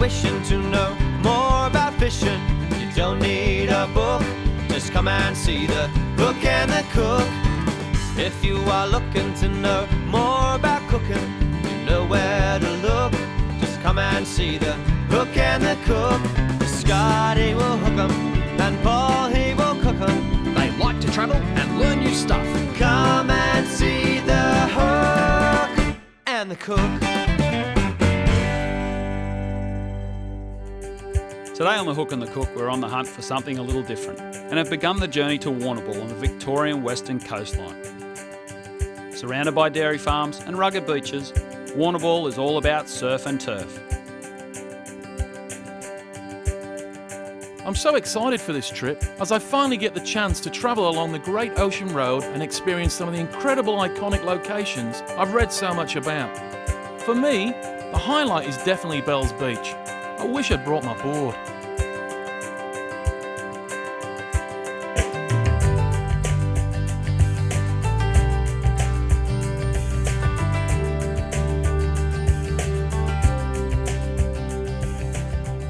wishing to know more about fishing, you don't need a book. Just come and see the Hook and the Cook. If you are looking to know more about cooking, you know where to look. Just come and see the Hook and the Cook. Scotty will hook 'em, and Paul he will cook 'em. They like to travel and learn new stuff. Come and see the Hook and the Cook. Today on The Hook and the Cook, we're on the hunt for something a little different and have begun the journey to Warrnambool on the Victorian western coastline. Surrounded by dairy farms and rugged beaches, Warrnambool is all about surf and turf. I'm so excited for this trip as I finally get the chance to travel along the Great Ocean Road and experience some of the incredible iconic locations I've read so much about. For me, the highlight is definitely Bells Beach. I wish I'd brought my board.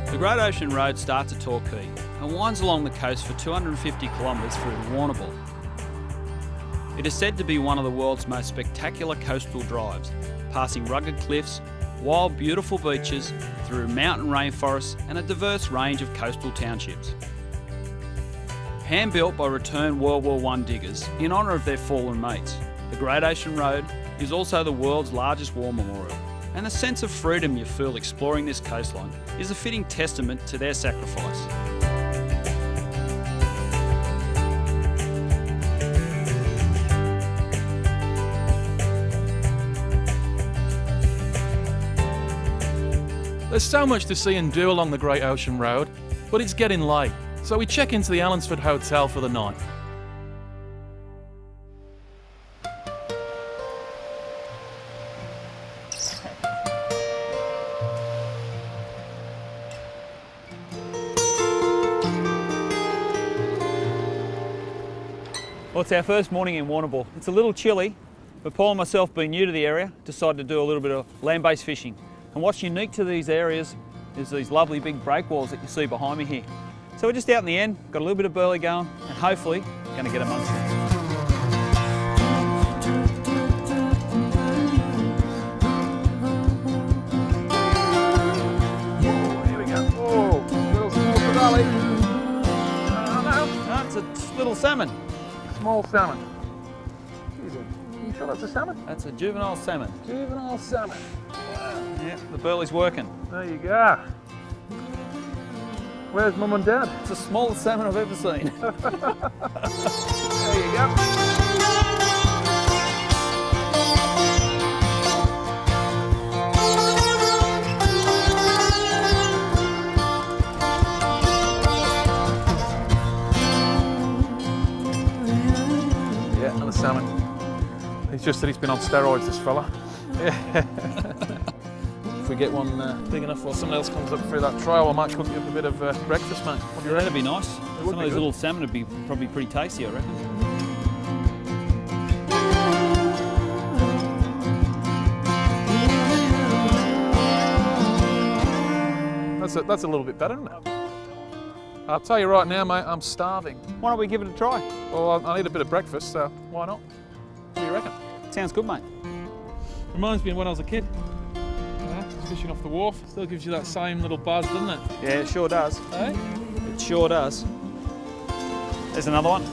The Great Ocean Road starts at Torquay and winds along the coast for 250 kilometres through to Warrnambool. It is said to be one of the world's most spectacular coastal drives, passing rugged cliffs, wild beautiful beaches, through mountain rainforests and a diverse range of coastal townships. Hand-built by returned World War I diggers in honour of their fallen mates, the Great Ocean Road is also the world's largest war memorial, and the sense of freedom you feel exploring this coastline is a fitting testament to their sacrifice. There's so much to see and do along the Great Ocean Road, but it's getting late, so we check into the Allansford Hotel for the night. Well, it's our first morning in Warrnambool. It's a little chilly, but Paul and myself, being new to the area, decided to do a little bit of land-based fishing. And what's unique to these areas is these lovely big breakwalls that you see behind me here. So we're just out in the end, got a little bit of burley going, and hopefully going to get amongst it. Here we go. Oh, little small valley. No, it's a little salmon. Small salmon. Are you sure that's a salmon? That's a juvenile salmon. Juvenile salmon. Yeah, the burley's working. There you go. Where's Mum and Dad? It's the smallest salmon I've ever seen. There you go. Yeah, another salmon. He's just said he's been on steroids, this fella. Yeah. If we get one big enough or someone else comes up through that trail, I might cook you up a bit of breakfast, mate. What do you That'd reckon? be nice. Some of these little salmon would be probably pretty tasty, I reckon. That's a little bit better, isn't it? I'll tell you right now, mate, I'm starving. Why don't we give it a try? Well, I need a bit of breakfast, so why not? What do you reckon? Sounds good, mate. Reminds me of when I was a kid. Just fishing off the wharf. Still gives you that same little buzz, doesn't it? Yeah, it sure does. Eh? It sure does. There's another one.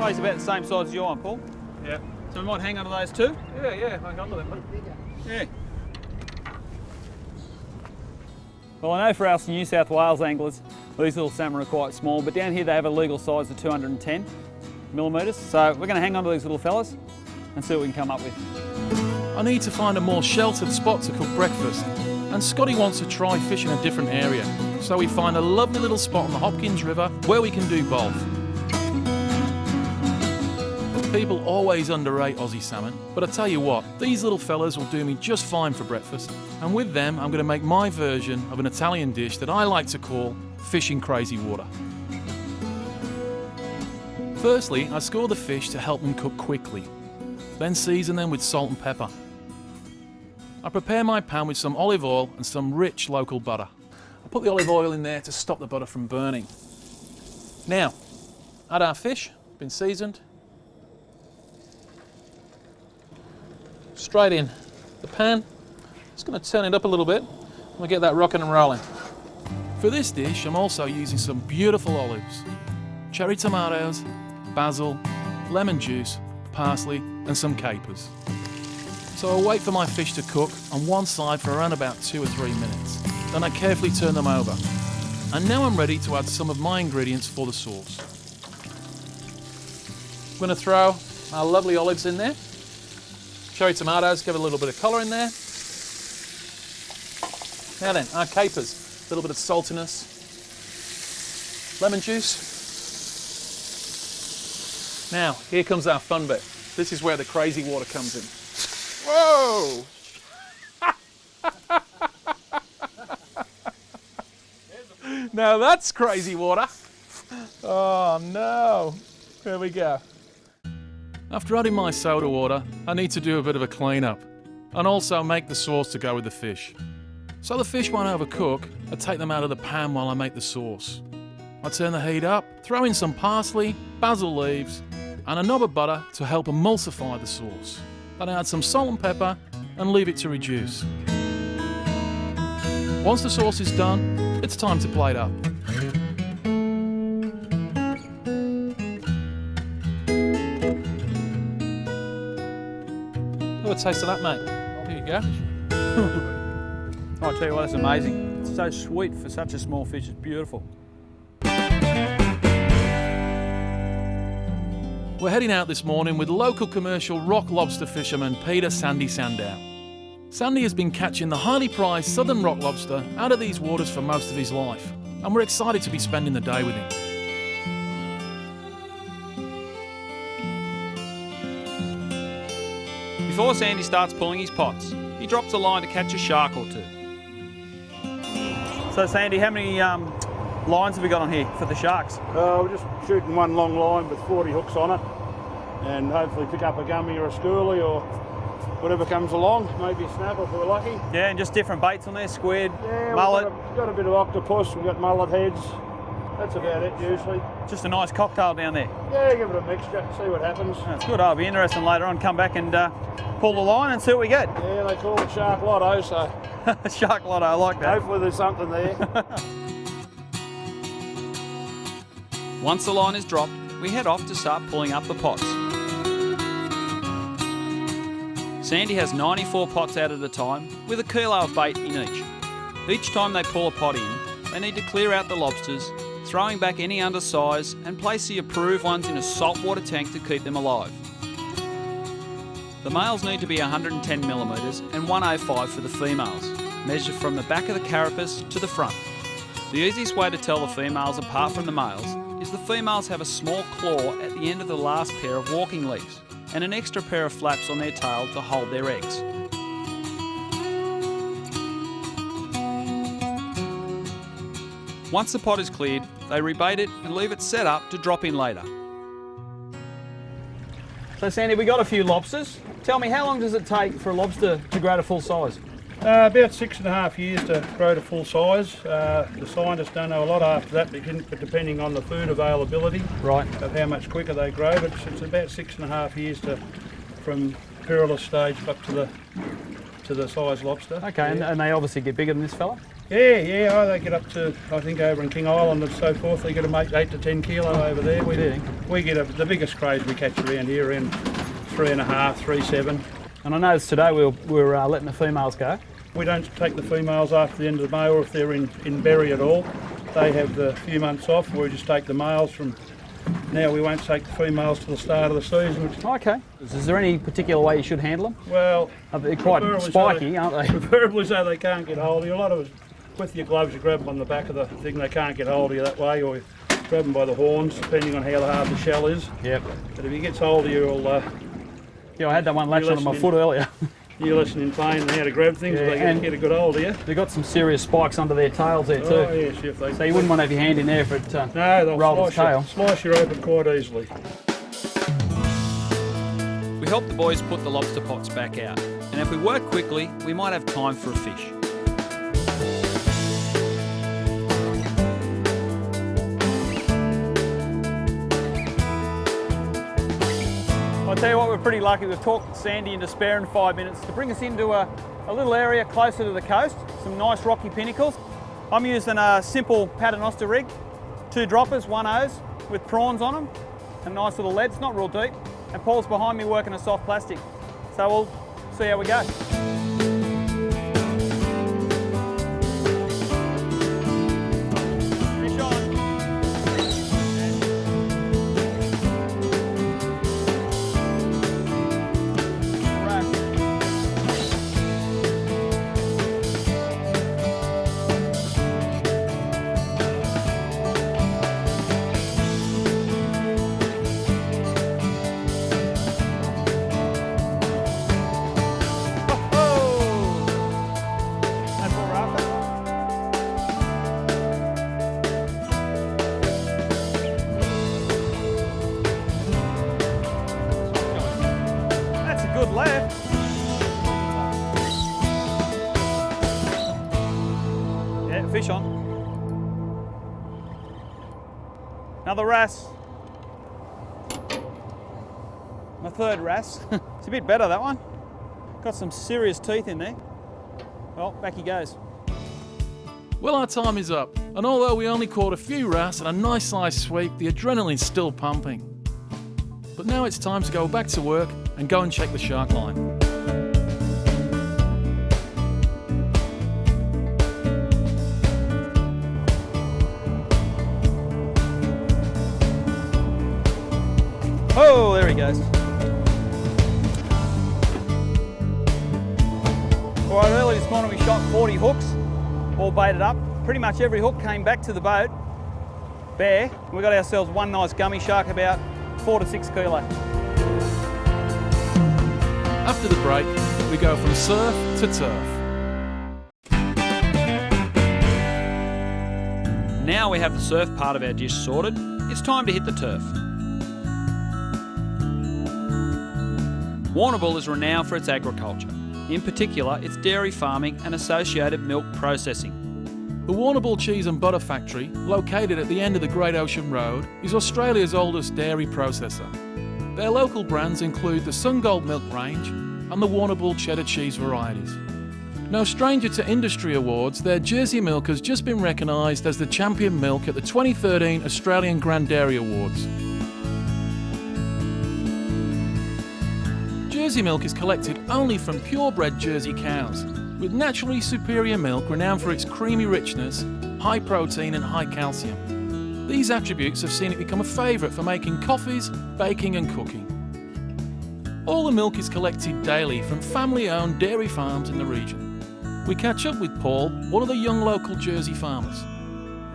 Oh, he's about the same size as your one, Paul. Yeah. So we might hang on to those too? Yeah, hang on to them, mate. Yeah. Well, I know for us New South Wales anglers, these little salmon are quite small, but down here they have a legal size of 210 millimetres. So we're going to hang on to these little fellas and see what we can come up with. I need to find a more sheltered spot to cook breakfast, and Scotty wants to try fish in a different area. So we find a lovely little spot on the Hopkins River where we can do both. People always underrate Aussie salmon, but I tell you what, these little fellas will do me just fine for breakfast. And with them, I'm going to make my version of an Italian dish that I like to call fish in crazy water. Firstly, I score the fish to help them cook quickly. then season them with salt and pepper. I prepare my pan with some olive oil and some rich local butter. I put the olive oil in there to stop the butter from burning. Now, add our fish, been seasoned. Straight in the pan. Just going to turn it up a little bit. We'll get that rocking and rolling. For this dish, I'm also using some beautiful olives, cherry tomatoes, basil, lemon juice, parsley and some capers. So I'll wait for my fish to cook on one side for around about 2 or 3 minutes. Then I carefully turn them over. And now I'm ready to add some of my ingredients for the sauce. I'm going to throw our lovely olives in there. Cherry tomatoes, give it a little bit of colour in there. Now then, our capers, a little bit of saltiness. Lemon juice. Now, here comes our fun bit. This is where the crazy water comes in. Whoa! Now that's crazy water. Oh no. There we go. After adding my soda water, I need to do a bit of a clean up and also make the sauce to go with the fish. So the fish won't overcook, I take them out of the pan while I make the sauce. I turn the heat up, throw in some parsley, basil leaves and a knob of butter to help emulsify the sauce. Then I add some salt and pepper and leave it to reduce. Once the sauce is done, it's time to plate up. Have a taste of that, mate. Here you go. I'll tell you what, it's amazing. It's so sweet for such a small fish, it's beautiful. We're heading out this morning with local commercial rock lobster fisherman Peter Sandy Sandow. Sandy has been catching the highly prized southern rock lobster out of these waters for most of his life, and we're excited to be spending the day with him. Before Sandy starts pulling his pots, he drops a line to catch a shark or two. So Sandy, how many lines have we got on here for the sharks? We're just shooting one long line with 40 hooks on it and hopefully pick up a gummy or a schoolie or whatever comes along, maybe a snapper if we're lucky. Yeah, and just different baits on there, squid, Yeah, mullet. We've got a bit of octopus, we've got mullet heads. That's about it usually. Just a nice cocktail down there. Yeah, give it a mixture, see what happens. That's good. I'll be interested later on, come back and pull the line and see what we get. Yeah, they call it shark lotto, so Shark lotto, I like that. hopefully there's something there. Once the line is dropped, we head off to start pulling up the pots. Sandy has 94 pots out at a time, with a kilo of bait in each. Each time they pull a pot in, they need to clear out the lobsters, throwing back any undersize and place the approved ones in a saltwater tank to keep them alive. The males need to be 110mm and 105 for the females, measured from the back of the carapace to the front. The easiest way to tell the females apart from the males is the females have a small claw at the end of the last pair of walking legs and an extra pair of flaps on their tail to hold their eggs. Once the pot is cleared, they rebait it and leave it set up to drop in later. So Sandy, we got a few lobsters. Tell me, how long does it take for a lobster to grow to full size? About 6.5 years to grow to full size. The scientists don't know a lot after that, but depending on the food availability, Right. of how much quicker they grow. But it's about 6.5 years from perilous stage up to the size lobster. Okay, Yeah. and they obviously get bigger than this fella? Yeah. Oh, they get up to, I think over in King Island and so forth, they get 8 to 10 kilo over there. We get the biggest crays we catch around here around 3.5, 3.7. And I noticed today we're letting the females go. We don't take the females after the end of the May or if they're in berry at all. They have the few months off. We just take the males from now. We won't take the females till the start of the season. Okay. Is there any particular way you should handle them? Well, They're quite preferably spiky, aren't they? Preferably so they can't get hold of you. A lot of us, with your gloves, you grab them on the back of the thing. They can't get hold of you that way, or you grab them by the horns, depending on how hard the shell is. Yep. But if he gets hold of you, Yeah, I had that one latched onto my listening. foot earlier. you're listening plain and how to grab things. Yeah, If they and- get a good hold of you. They've got some serious spikes under their tails there too. Oh yes, if they. So you wouldn't want to have your hand in there if it No, they'll rolled its tail. slice you open quite easily. We help the boys put the lobster pots back out. And if we work quickly, we might have time for a fish. I'll tell you what, we're pretty lucky. We've talked Sandy into sparing 5 minutes to bring us into a little area closer to the coast, some nice rocky pinnacles. I'm using a simple paternoster rig, 2 droppers, 1 hose with prawns on them, and nice little lead. It's not real deep. And Paul's behind me working a soft plastic. So we'll see how we go. Fish on. Fish on. Another wrasse. My 3rd wrasse. It's a bit better, that one. Got some serious teeth in there. Well, back he goes. Well, our time is up, and although we only caught a few wrasse and a nice sized sweep, the adrenaline's still pumping. But now it's time to go back to work and go and check the shark line. Oh, there he goes. All right, early this morning we shot 40 hooks, all baited up. Pretty much every hook came back to the boat bare. We got ourselves one nice gummy shark, about 4 to 6 kilo. After the break, we go from surf to turf. Now we have the surf part of our dish sorted, it's time to hit the turf. Warrnambool is renowned for its agriculture, in particular its dairy farming and associated milk processing. The Warrnambool Cheese and Butter factory, located at the end of the Great Ocean Road, is Australia's oldest dairy processor. Their local brands include the Sungold milk range and the Warrnambool cheddar cheese varieties. No stranger to industry awards, their Jersey milk has just been recognised as the champion milk at the 2013 Australian Grand Dairy Awards. Jersey milk is collected only from purebred Jersey cows, with naturally superior milk renowned for its creamy richness, high protein and high calcium. These attributes have seen it become a favourite for making coffees, baking and cooking. All the milk is collected daily from family-owned dairy farms in the region. We catch up with Paul, one of the young local Jersey farmers.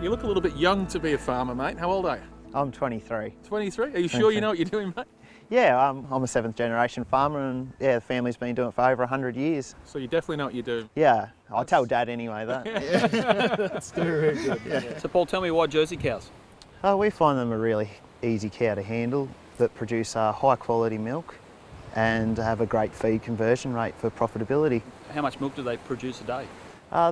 You look a little bit young to be a farmer, mate. How old are you? I'm 23. 23? Are you sure you know what you're doing, mate? Yeah, I'm a 7th generation farmer, and yeah, the family's been doing it for over 100 years. So you definitely know what you're doing. Yeah, I'll tell Dad anyway that. That's very good. So Paul, tell me why Jersey cows? We find them a really easy cow to handle, that produce high quality milk and have a great feed conversion rate for profitability. How much milk do they produce a day?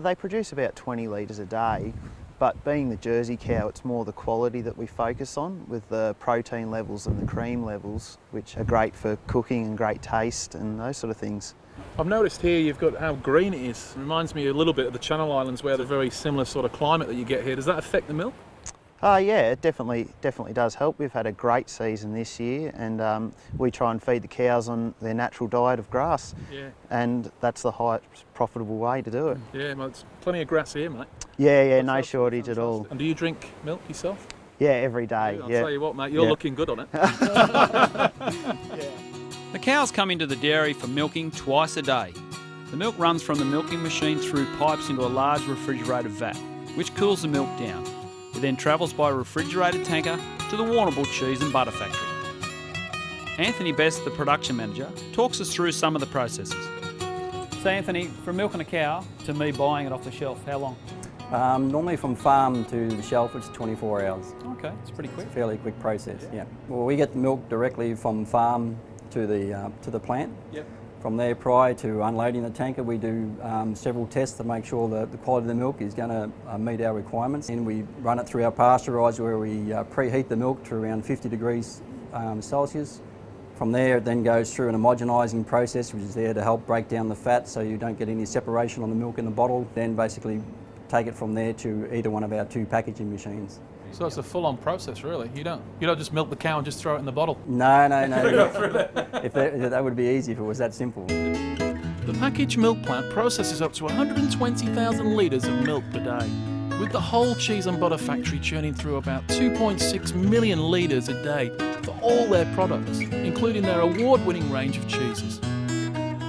They produce about 20 litres a day, but being the Jersey cow, it's more the quality that we focus on, with the protein levels and the cream levels, which are great for cooking and great taste and those sort of things. I've noticed here you've got how green it is. It reminds me a little bit of the Channel Islands, where there's a very similar sort of climate that you get here. Does that affect the milk? Yeah, it definitely does help. We've had a great season this year, and we try and feed the cows on their natural diet of grass. Yeah. And that's the highest profitable way to do it. Yeah, well, there's plenty of grass here, mate. Yeah, no shortage at all. And do you drink milk yourself? Yeah, every day. I'll tell you what, mate, you're looking good on it. The cows come into the dairy for milking twice a day. The milk runs from the milking machine through pipes into a large refrigerated vat, which cools the milk down. It then travels by a refrigerated tanker to the Warrnambool Cheese and Butter factory. Anthony Best, the production manager, talks us through some of the processes. So Anthony, from milking a cow to me buying it off the shelf, how long? Normally from farm to the shelf it's 24 hours. Okay, it's pretty quick. It's a fairly quick process, yeah. Well, we get the milk directly from farm to the plant. Yep. From there, prior to unloading the tanker, we do several tests to make sure that the quality of the milk is going to meet our requirements. And we run it through our pasteuriser, where we preheat the milk to around 50 degrees Celsius. From there, it then goes through an homogenising process, which is there to help break down the fat so you don't get any separation on the milk in the bottle. Then basically take it from there to either one of our 2 packaging machines. So it's a full-on process, really. You don't just milk the cow and just throw it in the bottle. No. That would be easy if it was that simple. The packaged milk plant processes up to 120,000 litres of milk per day, with the whole cheese and butter factory churning through about 2.6 million litres a day for all their products, including their award-winning range of cheeses.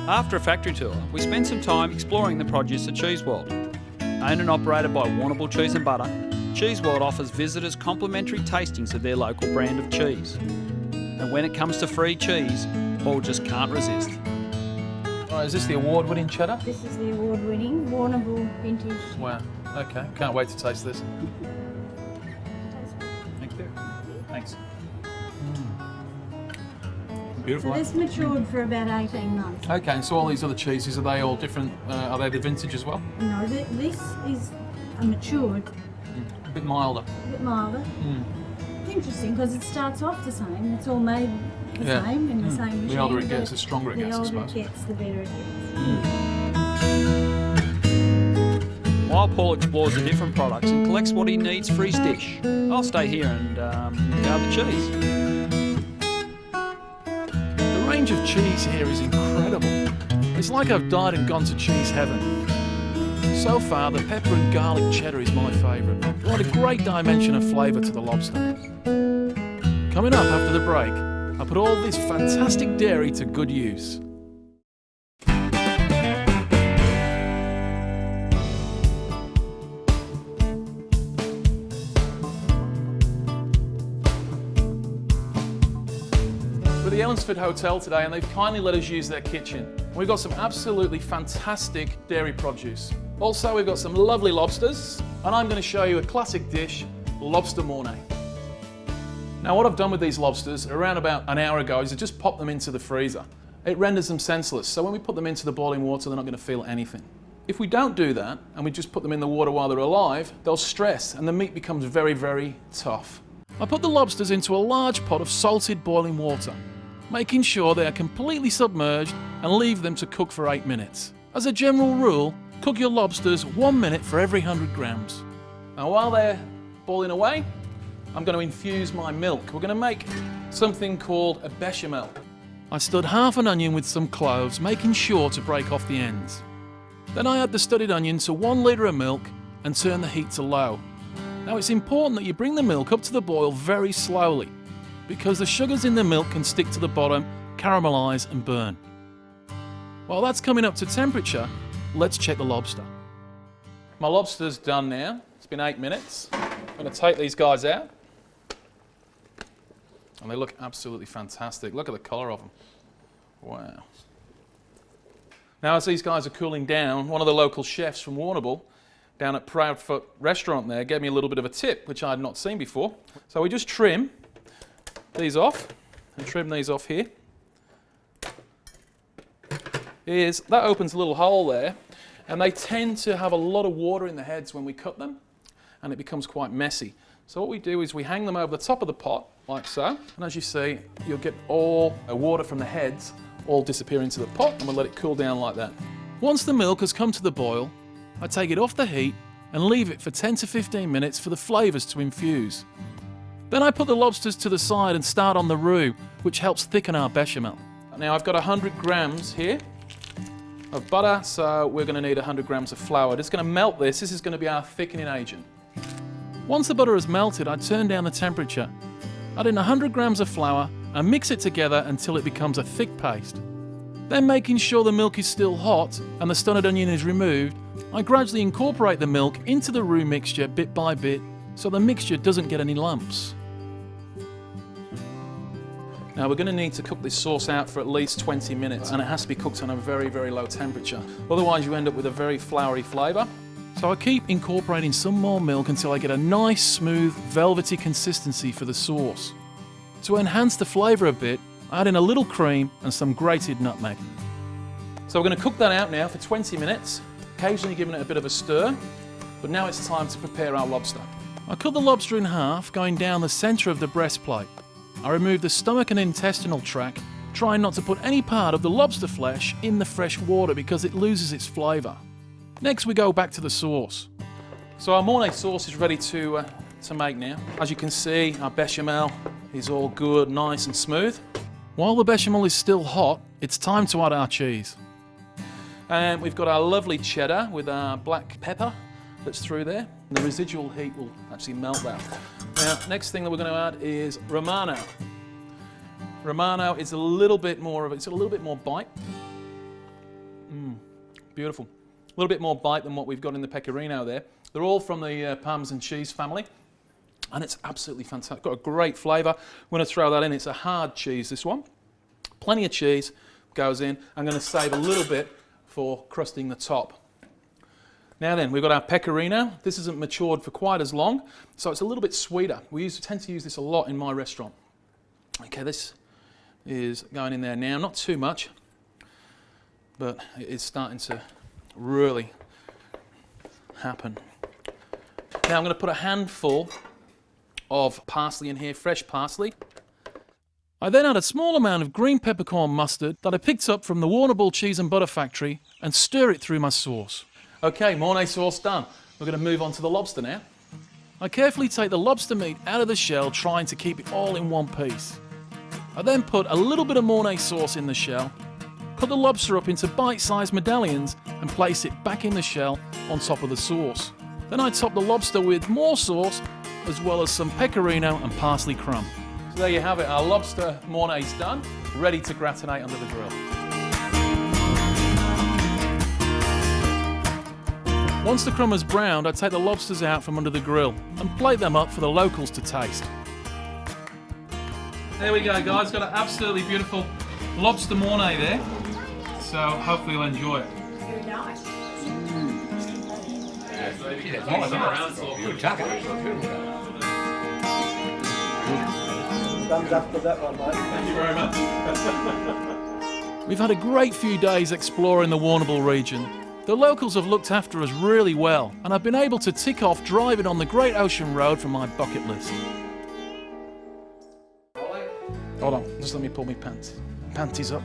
After a factory tour, we spent some time exploring the produce at Cheese World. Owned and operated by Warrnambool Cheese and Butter, Cheese World offers visitors complimentary tastings of their local brand of cheese. And when it comes to free cheese, Paul just can't resist. Oh, is this the award-winning cheddar? This is the award-winning Warrnambool vintage. Wow, okay, can't wait to taste this. Thank you. Thanks. Beautiful. So this matured for about 18 months. Okay, and so all these other cheeses, are they all different? Are they the vintage as well? No, this is a matured, A bit milder. a bit milder. It's interesting because it starts off the same. It's all made the same in the same machine. The older it gets, the stronger it gets, I The suppose. older it gets, the better it gets. While Paul explores the different products and collects what he needs for his dish, I'll stay here and guard the cheese. The range of cheese here is incredible. It's like I've died and gone to cheese heaven. So far, the pepper and garlic cheddar is my favourite. What a great dimension of flavour to the lobster. Coming up after the break, I put all this fantastic dairy to good use. We're at the Elmsford Hotel today, and they've kindly let us use their kitchen. We've got some absolutely fantastic dairy produce. Also, we've got some lovely lobsters, and I'm going to show you a classic dish, Lobster Mornay. Now, what I've done with these lobsters around about an hour ago is I just popped them into the freezer. It renders them senseless, so when we put them into the boiling water, they're not going to feel anything. If we don't do that, and we just put them in the water while they're alive, they'll stress, and the meat becomes very, very tough. I put the lobsters into a large pot of salted boiling water, making sure they are completely submerged, and leave them to cook for 8 minutes. As a general rule, cook your lobsters 1 minute for every 100 grams. Now, while they're boiling away, I'm going to infuse my milk. We're going to make something called a bechamel. I stirred half an onion with some cloves, making sure to break off the ends. Then I add the studded onion to 1 litre of milk and turn the heat to low. Now, it's important that you bring the milk up to the boil very slowly, because the sugars in the milk can stick to the bottom, caramelise and burn. While that's coming up to temperature, let's check the lobster. My lobster's done now. It's been 8 minutes. I'm going to take these guys out. And they look absolutely fantastic. Look at the colour of them. Wow. Now, as these guys are cooling down, one of the local chefs from Warrnambool down at Proudfoot restaurant there gave me a little bit of a tip, which I had not seen before. So we just trim these off and trim these off here. That opens a little hole there, and they tend to have a lot of water in the heads when we cut them, and it becomes quite messy. So what we do is we hang them over the top of the pot, like so, and as you see, you'll get all the water from the heads all disappear into the pot, and we'll let it cool down like that. Once the milk has come to the boil, I take it off the heat and leave it for 10 to 15 minutes for the flavours to infuse. Then I put the lobsters to the side and start on the roux, which helps thicken our bechamel. Now I've got 100 grams here of butter, so we're going to need 100 grams of flour. Just going to melt this. This is going to be our thickening agent. Once the butter has melted, I turn down the temperature, add in 100 grams of flour and mix it together until it becomes a thick paste. Then, making sure the milk is still hot and the stunned onion is removed, I gradually incorporate the milk into the roux mixture bit by bit so the mixture doesn't get any lumps. Now we're going to need to cook this sauce out for at least 20 minutes, and it has to be cooked on a very, very low temperature. Otherwise you end up with a very floury flavour. So I keep incorporating some more milk until I get a nice, smooth, velvety consistency for the sauce. To enhance the flavour a bit, I add in a little cream and some grated nutmeg. So we're going to cook that out now for 20 minutes, occasionally giving it a bit of a stir. But now it's time to prepare our lobster. I cut the lobster in half, going down the centre of the breastplate. I remove the stomach and intestinal tract, trying not to put any part of the lobster flesh in the fresh water because it loses its flavour. Next we go back to the sauce. So our Mornay sauce is ready to make now. As you can see, our bechamel is all good, nice and smooth. While the bechamel is still hot, it's time to add our cheese. And we've got our lovely cheddar with our black pepper that's through there. The residual heat will actually melt that. Now, next thing that we're going to add is Romano. Romano is a little bit more bite. Beautiful. A little bit more bite than what we've got in the pecorino there. They're all from the Parmesan cheese family, and it's absolutely fantastic. Got a great flavour. I'm going to throw that in. It's a hard cheese, this one. Plenty of cheese goes in. I'm going to save a little bit for crusting the top. Now then, we've got our pecorino. This isn't matured for quite as long, so it's a little bit sweeter. We tend to use this a lot in my restaurant. Okay, this is going in there now. Not too much, but it is starting to really happen. Now I'm going to put a handful of parsley in here, fresh parsley. I then add a small amount of green peppercorn mustard that I picked up from the Warrnambool Cheese and Butter factory and stir it through my sauce. Okay, Mornay sauce done. We're going to move on to the lobster now. I carefully take the lobster meat out of the shell, trying to keep it all in one piece. I then put a little bit of Mornay sauce in the shell, cut the lobster up into bite-sized medallions and place it back in the shell on top of the sauce. Then I top the lobster with more sauce as well as some pecorino and parsley crumb. So there you have it, our lobster Mornay's done, ready to gratinate under the grill. Once the crumb is browned, I take the lobsters out from under the grill and plate them up for the locals to taste. There we go, guys, got an absolutely beautiful lobster Mornay there, so hopefully you'll enjoy it. Very nice. Thumbs up for that one, mate. Thank you very much. We've had a great few days exploring the Warrnambool region. The locals have looked after us really well, and I've been able to tick off driving on the Great Ocean Road from my bucket list. Hold on, just let me pull my panties up.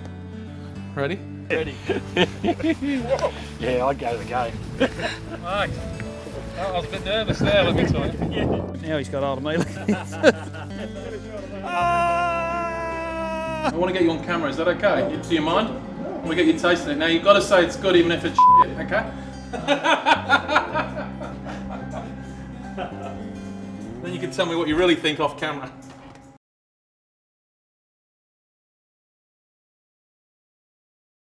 Ready? Ready. Yeah, I'd go the game. Right. I was a bit nervous there, let me tell you. Now he's got hold of me. I want to get you on camera, is that okay? Do you mind? We get you tasting it. Now you've got to say it's good even if it's shit, okay? Then you can tell me what you really think off camera.